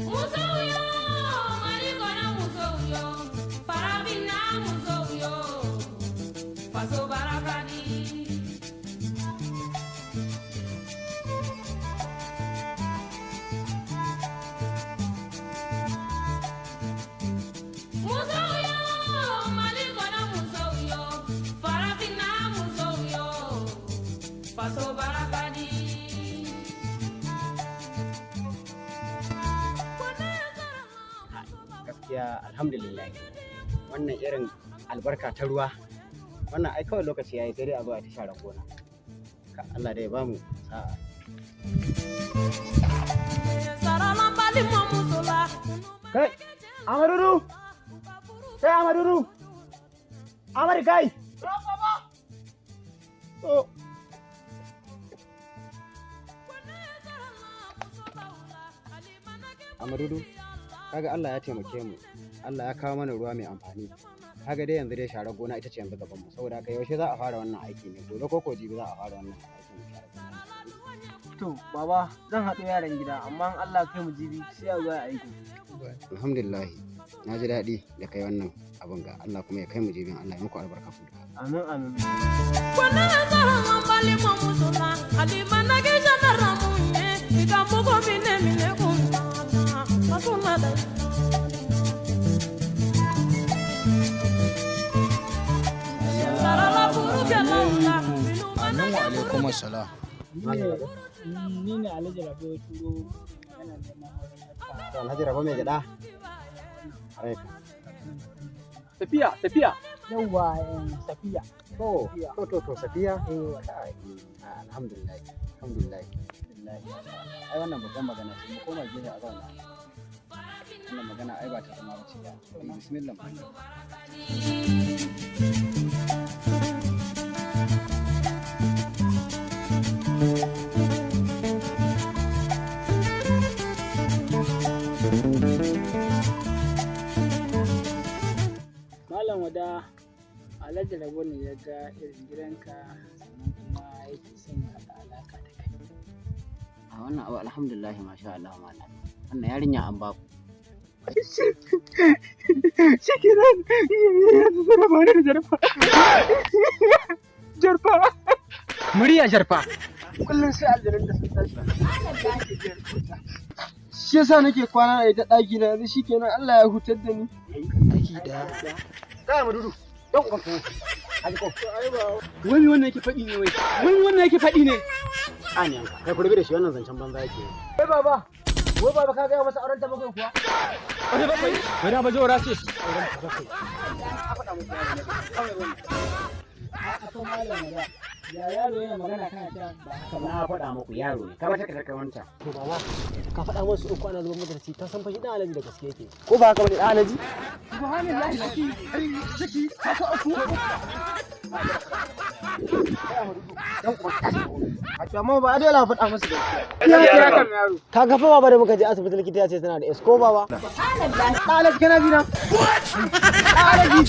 Musoyo, marigona musoyo, farabina musoyo, faso barakadi. Musoyo, marigona musoyo, farabina musoyo, faso barakadi. Gaskiya alhamdulillah wannan irin albarka ta ruwa wannan ai kawai lokaci yayi sai dai a zo a ta share gona ka Allah dai ya bamu sa'a. Kai Amaduru kai Amaduru Amari kai oh Amaduru kaga Allah ya taimake mu Allah ya kawo mana ruwa mai amfani kaga dai yanzu dai share gona ita ce yanzu gaban mu saboda haka yaushe za a fara wannan aiki ne gobe ko jibi za a fara wannan aiki ne share gona. To baba zan haɗo yaran gida amma in Allah kai mu jibi sai a zo a aiki. Alhamdulillah na ji daɗi da kai wannan abin ga Allah kuma ya kai mu jibin Allah ya muku albarka ku duka. Amin amin. Amin wa alaikum assalam. Ni ne Alhaji Rabo ya turo yana neman auren yarsa. Alhaji Rabo mai gyaɗa. Tafiya. Yawwa Safiya. To Safiya. Alhamdulillah. Ai wannan babban magana ce mu koma gida a zauna. Wannan magana ai ba ta zama ba ce ba. Bismillah. Malam Wada Alhaji Rabo ne ya ga irin gidanka sannan kuma yake son ya haɗa alaƙa da kai. A wannan abu alhamdulillah masha Allah malam. Wannan yarinya an ba ku. Shikenan yanzu zama ba da jarfa. Murya jarfa. Kullum sai aljarin da sun tashi. Shi yasa nake kwana a ita ɗaki na yanzu shikenan Allah ya hutar da ni. Aiki da Kai Madudu. Don uban ka. Aliko. Wani wannan yake faɗi ne wai. Wani wannan yake faɗi ne. Aniyan ka. Kai kurbi da shi wannan zancen banza yake. Wai baba ka gaya masa auren ta bakwai kuwa? Wani bakwai? Wani abu jawara ce. Auren ta bakwai. Ya yaro yana magana kana ta Na faɗa muku yaro ne. Ka mata ka wanta. to baba ka faɗa musu uku ana zuwa madarasi ka san fa shi dan alaji da gaske yake. Ko ba haka bane dan alaji? Subhanallahi saki haka uku. Amma ba dole a faɗa musu gaskiya. Ka ga fa baba da muka je asibiti likita ya ce tana da S ko baba? Subhanallahi. Alaji kana jina? Alaji.